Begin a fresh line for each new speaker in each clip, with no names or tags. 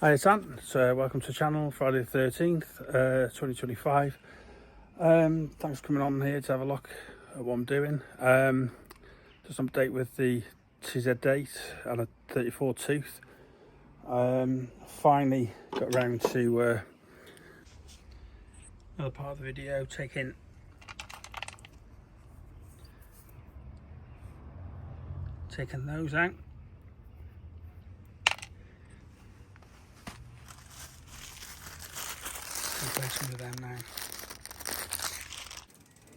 Hi, it's Ant. So welcome to the channel, Friday the 13th, 2025. Thanks for coming on here to have a look at what I'm doing. Just an update with the TSDZ8 and a 34 tooth. Finally got around to another part of the video, taking those out. Some of them now.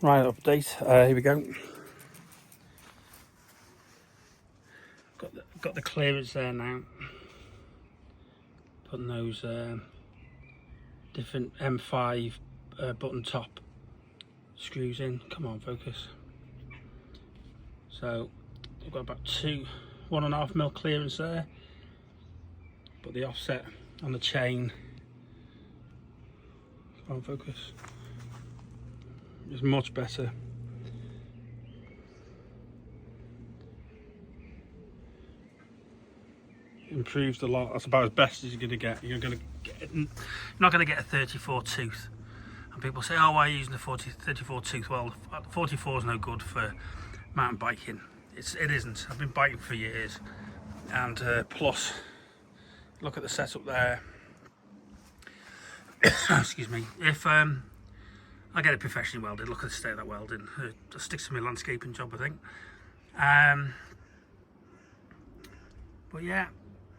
Right, update. Here we go. Got the clearance there now. Putting those different M5 button top screws in. Come on, focus. So I've got about 1.5mm clearance there, but the offset on the chain, come on, focus, is much better. Improved a lot. That's about as best as you're going to get. You're not going to get a 34 tooth. And people say, oh, why are you using the 34 tooth? Well, 44 is no good for mountain biking. It isn't. I've been biking for years, and plus, look at the setup there. Excuse me. If I get it professionally welded, look at the state of that welding. It sticks to my landscaping job, I think. But yeah,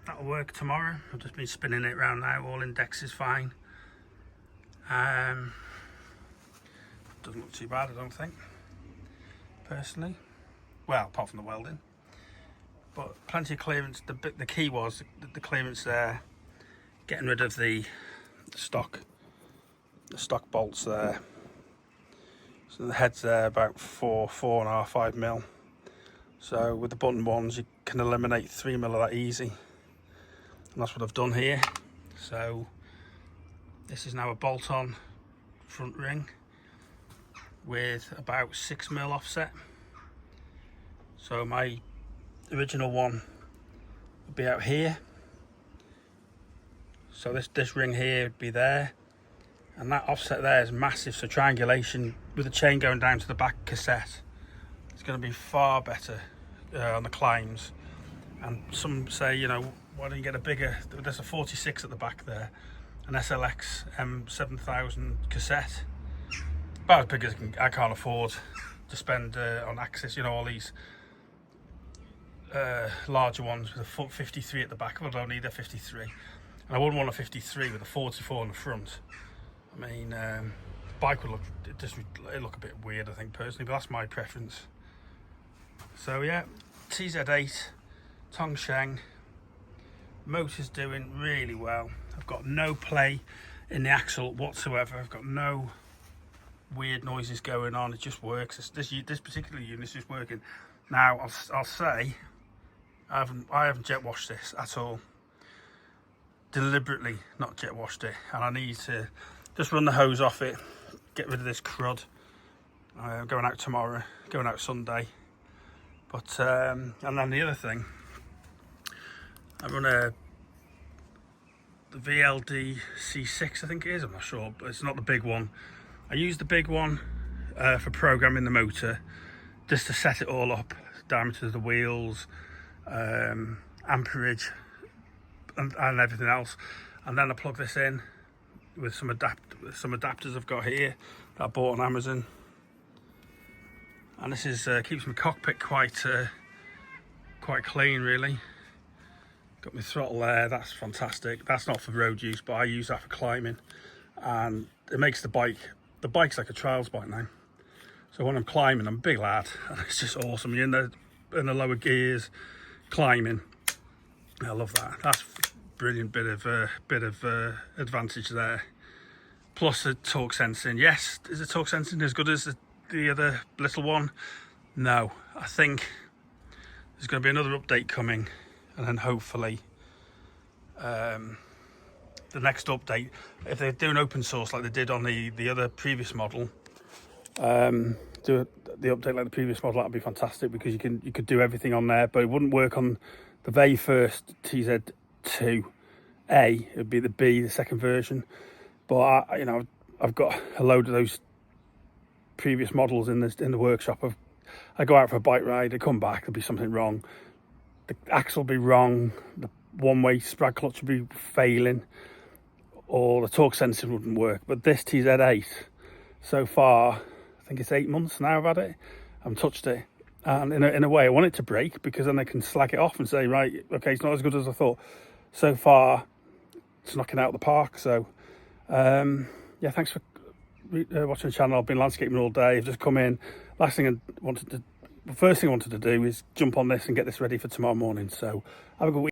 that'll work tomorrow. I've just been spinning it around now. All index is fine. Doesn't look too bad, I don't think, personally. Well, apart from the welding, but plenty of clearance. The key was the clearance there, getting rid of the stock bolts there. So the head's there about 4.5, 5mm. So with the button ones, you can eliminate 3mm of that easy, and that's what I've done here. So this is now a bolt-on front ring with about 6mm offset. So my original one would be out here. So this ring here would be there, and that offset there is massive. So triangulation with the chain going down to the back cassette, it's going to be far better on the climbs. And some say, you know, why don't you get a bigger? There's a 46 at the back there, an SLX M7000 cassette, about as big as I can't afford to spend on Axis. You know, all these larger ones with a 53 at the back. I don't need a 53, and I wouldn't want a 53 with a 44 on the front. I mean, the bike would look a bit weird, I think, personally, but that's my preference. So yeah, TZ8 Tongsheng, motor's doing really well. I've got no play in the axle whatsoever. I've got no weird noises going on. It just works. This particular unit is just working. Now I'll say I haven't jet washed this at all. Deliberately not jet washed it, and I need to just run the hose off it, get rid of this crud. Going out tomorrow, going out Sunday. But and then the other thing, I run the VLD-C6, I think it is. I'm not sure, but it's not the big one. I use the big one for programming the motor, just to set it all up, diameter of the wheels, amperage, and everything else. And then I plug this in with some adapters I've got here that I bought on Amazon. And this is keeps my cockpit quite clean, really. Got my throttle there. That's fantastic. That's not for road use, but I use that for climbing, and it makes the bike's like a trials bike now. So when I'm climbing, I'm a big lad, and it's just awesome. You're in the lower gears climbing. I love that. That's a brilliant bit of advantage there. Plus the torque sensing. Yes, is the torque sensing as good as the other little one? No, I think there's going to be another update coming, and then hopefully the next update, if they do an open source like they did on the other previous model, do the update like the previous model, that'd be fantastic, because you could do everything on there, but it wouldn't work on the very first TZ2. A, it would be the B, the second version. But you know, I've got a load of those previous models in the workshop. I go out for a bike ride, I come back, there'll be something wrong. The axle will be wrong, the one-way sprag clutch will be failing, or the torque sensor wouldn't work. But this TZ8, so far, I think it's 8 months now I've had it, I haven't touched it. And in a way, I want it to break, because then I can slag it off and say, right, okay, it's not as good as I thought. So far, it's knocking out the park. So, yeah, thanks for watching the channel. I've been landscaping all day. I've just come in. First thing I wanted to do is jump on this and get this ready for tomorrow morning. So, have a good week.